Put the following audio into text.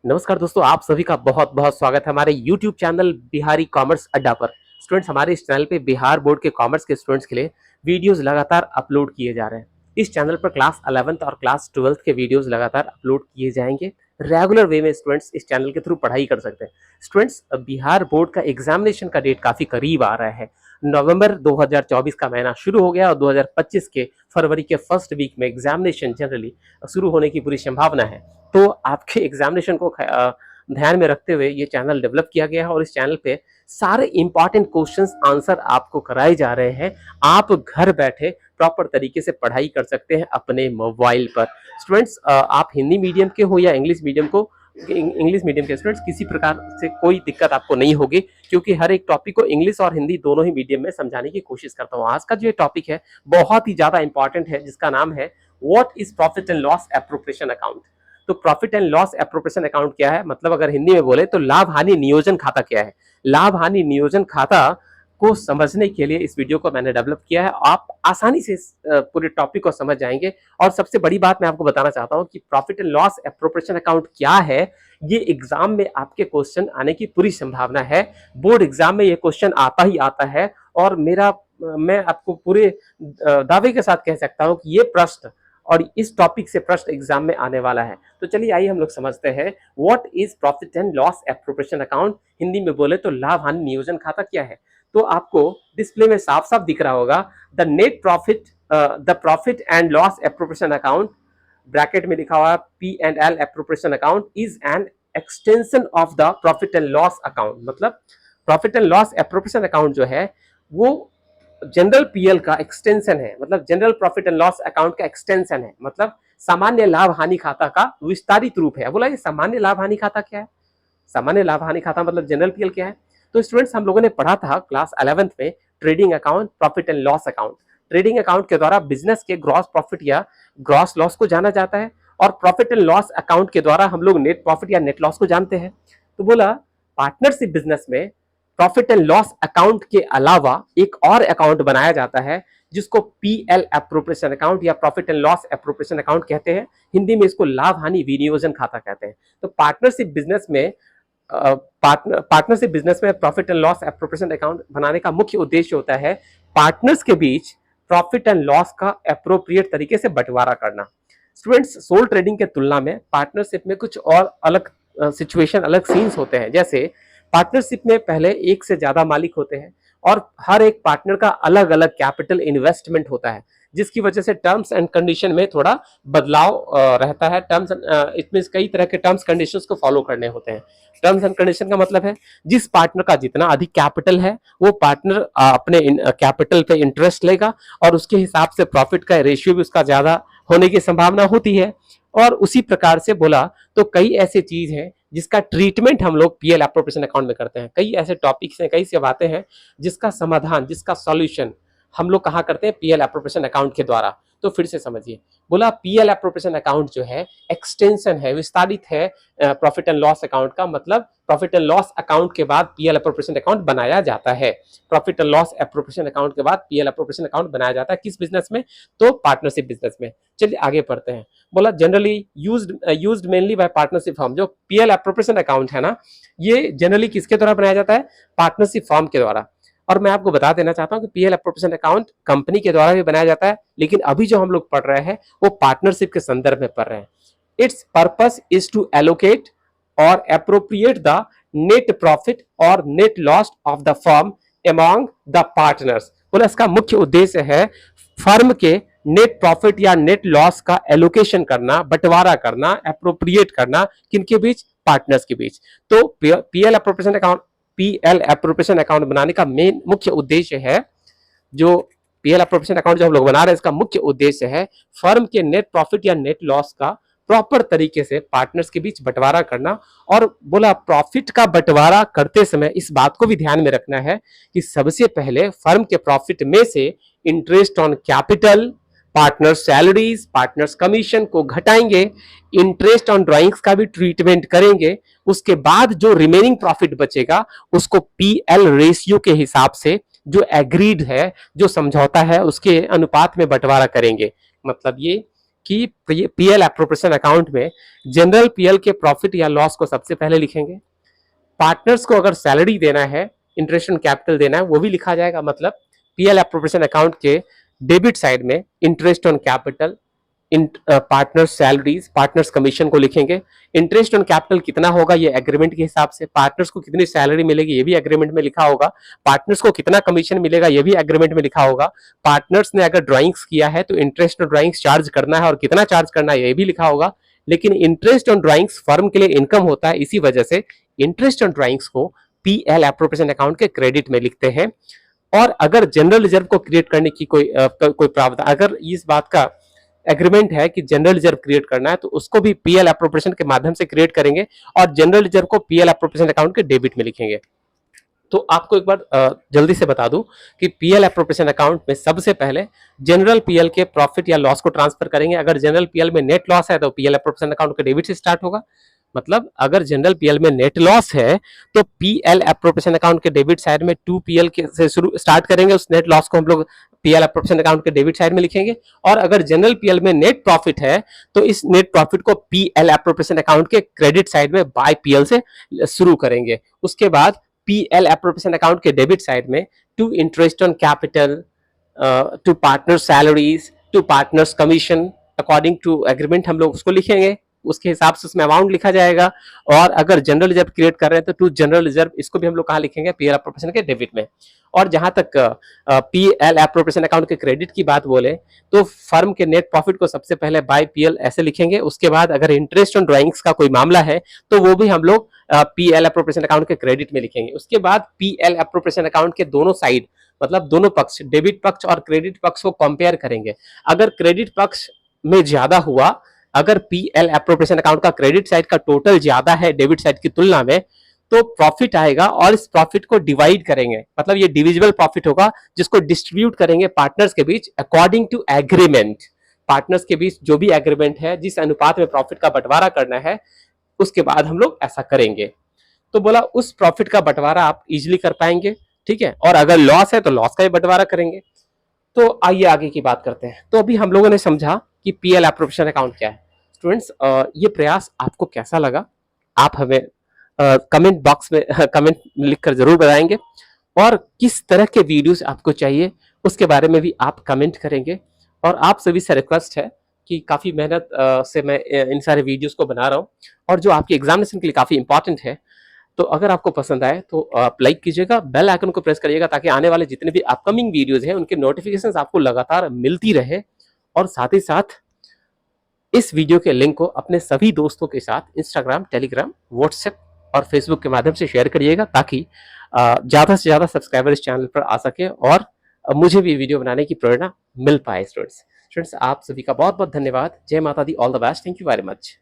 नमस्कार दोस्तों, आप सभी का बहुत बहुत स्वागत है हमारे YouTube चैनल बिहारी कॉमर्स अड्डा पर। स्टूडेंट्स, हमारे इस चैनल पे बिहार बोर्ड के कॉमर्स के स्टूडेंट्स के लिए वीडियोस लगातार अपलोड किए जा रहे हैं। इस चैनल पर क्लास 11th और क्लास 12th के वीडियोस लगातार अपलोड किए जाएंगे। रेगुलर वे में स्टूडेंट्स इस चैनल के थ्रू पढ़ाई कर सकते हैं। स्टूडेंट्स, बिहार बोर्ड का एग्जामिनेशन का डेट काफी करीब आ रहा है। नवंबर 2024 का महीना शुरू हो गया और 2025 के फरवरी के फर्स्ट वीक में एग्जामिनेशन जनरली शुरू होने की पूरी संभावना है। तो आपके एग्जामिनेशन को ध्यान में रखते हुए ये चैनल डेवलप किया गया है और इस चैनल पे सारे इंपॉर्टेंट क्वेश्चंस आंसर आपको कराए जा रहे हैं। आप घर बैठे प्रॉपर तरीके से पढ़ाई कर सकते हैं अपने मोबाइल पर। स्टूडेंट्स, आप हिंदी मीडियम के हो या इंग्लिश मीडियम के स्टूडेंट्स, किसी प्रकार से कोई दिक्कत आपको नहीं होगी, क्योंकि हर एक टॉपिक को इंग्लिश और हिंदी दोनों ही मीडियम में समझाने की कोशिश करता हूँ। आज का जो टॉपिक है बहुत ही ज्यादा इंपॉर्टेंट है, जिसका नाम है what is profit and loss appropriation account. तो profit and loss appropriation account क्या है, मतलब अगर हिंदी में बोले तो लाभ हानि नियोजन खाता क्या है। लाभ हानि नियोजन खाता को समझने के लिए इस वीडियो को मैंने डेवलप किया है। आप आसानी से पूरे टॉपिक को समझ जाएंगे। और सबसे बड़ी बात मैं आपको बताना चाहता हूं कि profit and loss appropriation account क्या है। ये एग्जाम में आपके क्वेश्चन आने की पूरी संभावना है। बोर्ड एग्जाम में ये क्वेश्चन आता ही आता है और मैं आपको पूरे दावे के साथ कह सकता हूं कि ये प्रश्न और इस टॉपिक से प्रश्न एग्जाम में आने वाला है। तो चलिए आइए हम लोग समझते हैं what is profit and loss appropriation account. Hindi में बोले तो लाभ हानि नियोजन खाता क्या है। तो आपको डिस्प्ले में साफ साफ दिख रहा होगा the profit and loss appropriation account, bracket में लिखा हुआ P&L appropriation account is an extension of the profit and loss account. मतलब profit and loss appropriation account जो है वो जनरल पीएल का एक्सटेंशन है, मतलब general profit and loss account का एक्सटेंशन है, मतलब सामान्य लाभ हानि खाता का विस्तारित रूप है। बोला ये सामान्य लाभ हानि खाता क्या है। सामान्य लाभ हानि खाता मतलब जनरल पीएल क्या है। तो स्टूडेंट्स, हम लोगों ने पढ़ा था क्लास 11th में trading account, profit and loss account. Trading account के द्वारा बिजनेस के ग्रॉस प्रॉफिट या ग्रॉस लॉस को जाना जाता है और प्रॉफिट एंड लॉस अकाउंट के द्वारा हम लोग नेट प्रॉफिट या नेट लॉस को जानते हैं। तो बोला पार्टनरशिप बिजनेस में प्रॉफिट एंड लॉस अकाउंट के अलावा एक और अकाउंट बनाया जाता है जिसको पीएल एप्रोप्रिएशन अकाउंट या profit and loss appropriation account कहते हैं। हिंदी में इसको लाभ हानि विनियोजन खाता कहते हैं। तो पार्टनरशिप बिजनेस में profit and loss appropriation account बनाने का मुख्य उद्देश्य होता है पार्टनर्स के बीच प्रॉफिट एंड लॉस का एप्रोप्रिएट तरीके से बंटवारा करना। स्टूडेंट्स, सोल ट्रेडिंग के तुलना में पार्टनरशिप में कुछ और अलग सिचुएशन, अलग सीन्स होते हैं। जैसे पार्टनरशिप में पहले एक से ज्यादा मालिक होते हैं और हर एक पार्टनर का अलग अलग कैपिटल इन्वेस्टमेंट होता है, जिसकी वजह से टर्म्स एंड कंडीशन में थोड़ा बदलाव रहता है। इसमें कई तरह के टर्म्स कंडीशंस को फॉलो करने होते हैं। टर्म्स एंड कंडीशन का मतलब है जिस पार्टनर का जितना अधिक कैपिटल है वो पार्टनर अपने कैपिटल पे इंटरेस्ट लेगा और उसके हिसाब से प्रॉफिट का रेशियो भी उसका ज्यादा होने की संभावना होती है। और उसी प्रकार से बोला तो कई ऐसे चीज हैं जिसका ट्रीटमेंट हम लोग पीएल एप्रोप्रिएशन अकाउंट में करते हैं। कई ऐसे टॉपिक्स हैं, कई से बातें हैं जिसका समाधान, जिसका सॉल्यूशन हम लोग कहाँ करते हैं, पीएल एप्रोप्रिएशन अकाउंट के द्वारा। तो फिर से समझिए, बोला पीएल एप्रोप्रिएशन अकाउंट जो है एक्सटेंशन है, विस्तारित है प्रॉफिट एंड लॉस अकाउंट का। मतलब प्रॉफिट एंड लॉस अकाउंट के बाद पीएल एप्रोप्रिएशन अकाउंट बनाया जाता है। Profit and loss appropriation account के बाद पीएल एप्रोप्रिएशन अकाउंट बनाया जाता है। किस बिजनेस में, तो पार्टनरशिप बिजनेस में। चलिए आगे पढ़ते हैं। बोला generally used mainly by partnership firm. जो पीएल एप्रोप्रिएशन अकाउंट है ना, ये जनरली किसके द्वारा बनाया जाता है, पार्टनरशिप फर्म के द्वारा। और मैं आपको बता देना चाहता हूं कि पीएल एप्रोप्रिएशन अकाउंट कंपनी के द्वारा भी बनाया जाता है, लेकिन अभी जो हम लोग पढ़ रहे हैं वो पार्टनरशिप के संदर्भ में पढ़ रहे हैं। Its purpose is to allocate और एप्रोप्रिएट द नेट प्रॉफिट और net loss of the firm among the partners. बोला इसका मुख्य उद्देश्य है फर्म के नेट प्रॉफिट या नेट लॉस का एलोकेशन करना, बंटवारा करना, एप्रोप्रिएट करना, किनके बीच, पार्टनर्स के बीच। तो पीएल एप्रोप्रिएशन अकाउंट बनाने का मेन मुख्य उद्देश्य है, जो पीएल एप्रोप्रिएशन अकाउंट जो हम लोग बना रहे हैं इसका मुख्य उद्देश्य है फर्म के नेट प्रॉफिट या नेट लॉस का प्रॉपर तरीके से पार्टनर्स के बीच बंटवारा करना। और बोला प्रॉफिट का बंटवारा करते समय इस बात को भी ध्यान में रखना है कि सबसे पहले फर्म के प्रॉफिट में से interest on capital, partner salaries, partners commission को घटाएंगे, इंटरेस्ट ऑन ड्राइंग्स का भी ट्रीटमेंट करेंगे। उसके बाद जो रिमेनिंग प्रॉफिट बचेगा उसको पीएल रेशियो के हिसाब से, जो एग्रीड है, जो समझौता है, उसके अनुपात में बंटवारा करेंगे। मतलब ये कि पीएल एप्रोप्रिएशन अकाउंट में जनरल पीएल के प्रॉफिट या लॉस को सबसे पहले लिखेंगे। पार्टनर्स को अगर सैलरी देना है, इंटरेस्ट ऑन कैपिटल देना है, वो भी लिखा जाएगा। मतलब पीएल एप्रोप्रिएशन अकाउंट के डेबिट साइड में interest on capital, partners salaries, partners commission को लिखेंगे। इंटरेस्ट ऑन कैपिटल कितना होगा ये एग्रीमेंट के हिसाब से, पार्टनर्स को कितनी सैलरी मिलेगी ये भी एग्रीमेंट में लिखा होगा, पार्टनर्स को कितना कमीशन मिलेगा ये भी एग्रीमेंट में लिखा होगा। पार्टनर्स ने अगर ड्राइंग्स किया है तो इंटरेस्ट ऑन ड्राइंग्स चार्ज करना है और कितना चार्ज करना है ये भी लिखा होगा। लेकिन इंटरेस्ट ऑन ड्राइंग्स फर्म के लिए इनकम होता है, इसी वजह से इंटरेस्ट ऑन ड्राइंग्स को पीएल एप्रोप्रिएशन अकाउंट के क्रेडिट में लिखते हैं। और अगर जनरल रिजर्व को क्रिएट करने की कोई प्रावधान, अगर इस बात का एग्रीमेंट है कि जनरल रिजर्व क्रिएट करना है तो उसको भी पीएल एप्रोप्रिएशन के माध्यम से क्रिएट करेंगे और जनरल रिजर्व को पीएल एप्रोप्रिएशन अकाउंट के डेबिट में लिखेंगे। तो आपको एक बार जल्दी से बता दूं कि पीएल एप्रोप्रिएशन अकाउंट में सबसे पहले जनरल पीएल के प्रॉफिट या लॉस को ट्रांसफर करेंगे। अगर जनरल पीएल में नेट लॉस है तो पीएल एप्रोप्रिएशन अकाउंट के डेबिट से स्टार्ट होगा। मतलब अगर जनरल पीएल में नेट लॉस है तो पीएल एप्रोप्रिएशन अकाउंट के डेबिट साइड में 2PL से शुरू स्टार्ट करेंगे, उस नेट लॉस को हम लोग पीएल एप्रोप्रिएशन अकाउंट के डेबिट साइड में लिखेंगे। और अगर जनरल पीएल में नेट प्रॉफिट है तो इस नेट प्रॉफिट को पीएल एप्रोप्रिएशन अकाउंट के क्रेडिट साइड में बाय पीएल से शुरू करेंगे। उसके बाद पीएल एप्रोप्रिएशन अकाउंट के डेबिट साइड में to interest on capital, to partner salaries, to partners commission, according to agreement हम लोग उसको लिखेंगे, उसके हिसाब से उसमें अमाउंट लिखा जाएगा। और अगर जनरल रिजर्व क्रिएट कर रहे हैं तो टू जनरल रिजर्व, इसको भी हम लोग कहाँ लिखेंगे, पीएल एप्रोप्रिएशन के डेबिट में। और जहां तक पीएल एप्रोप्रिएशन अकाउंट के क्रेडिट की बात बोले तो फर्म के नेट प्रॉफिट को सबसे पहले बाय पीएल ऐसे लिखेंगे। उसके बाद अगर इंटरेस्ट ऑन ड्राइंग्स का कोई मामला है तो वो भी हम लोग पीएल एप्रोप्रिएशन अकाउंट के क्रेडिट में लिखेंगे। उसके बाद पीएल एप्रोप्रिएशन अकाउंट के दोनों साइड, मतलब दोनों पक्ष, डेबिट पक्ष और क्रेडिट पक्ष को कंपेयर करेंगे। अगर क्रेडिट पक्ष में ज्यादा हुआ, अगर पीएल एप्रोप्रिएशन अकाउंट का क्रेडिट साइड का टोटल ज्यादा है डेबिट साइड की तुलना में, तो प्रॉफिट आएगा और इस प्रॉफिट को डिवाइड करेंगे। मतलब ये डिविजिबल प्रॉफिट होगा जिसको डिस्ट्रीब्यूट करेंगे पार्टनर्स के बीच अकॉर्डिंग टू एग्रीमेंट। पार्टनर्स के बीच जो भी एग्रीमेंट है, जिस अनुपात में प्रॉफिट का बंटवारा करना है, उसके बाद हम लोग ऐसा करेंगे। तो बोला उस प्रॉफिट का बंटवारा आप इजिली कर पाएंगे, ठीक है। और अगर लॉस है तो लॉस का भी बंटवारा करेंगे। तो आइए आगे की बात करते हैं। तो अभी हम लोगों ने समझा कि पीएल एप्रोप्रिएशन अकाउंट क्या है। स्टूडेंट्स, ये प्रयास आपको कैसा लगा आप हमें कमेंट बॉक्स में कमेंट लिखकर जरूर बताएंगे। और किस तरह के वीडियोस आपको चाहिए उसके बारे में भी आप कमेंट करेंगे। और आप सभी से रिक्वेस्ट है कि काफ़ी मेहनत से मैं इन सारे वीडियोस को बना रहा हूँ और जो आपके एग्जामिनेशन के लिए काफ़ी इंपॉर्टेंट है। तो अगर आपको पसंद आए तो आप लाइक कीजिएगा, बेल आइकन को प्रेस करिएगा ताकि आने वाले जितने भी अपकमिंग वीडियोज हैं उनके नोटिफिकेशंस आपको लगातार मिलती रहे। और साथ ही साथ इस वीडियो के लिंक को अपने सभी दोस्तों के साथ इंस्टाग्राम, टेलीग्राम, व्हाट्सएप और फेसबुक के माध्यम से शेयर करिएगा ताकि ज़्यादा से ज़्यादा सब्सक्राइबर इस चैनल पर आ सके और मुझे भी वीडियो बनाने की प्रेरणा मिल पाए। स्टूडेंट्स, आप सभी का बहुत बहुत धन्यवाद। जय माता दी, all the best, thank you very much.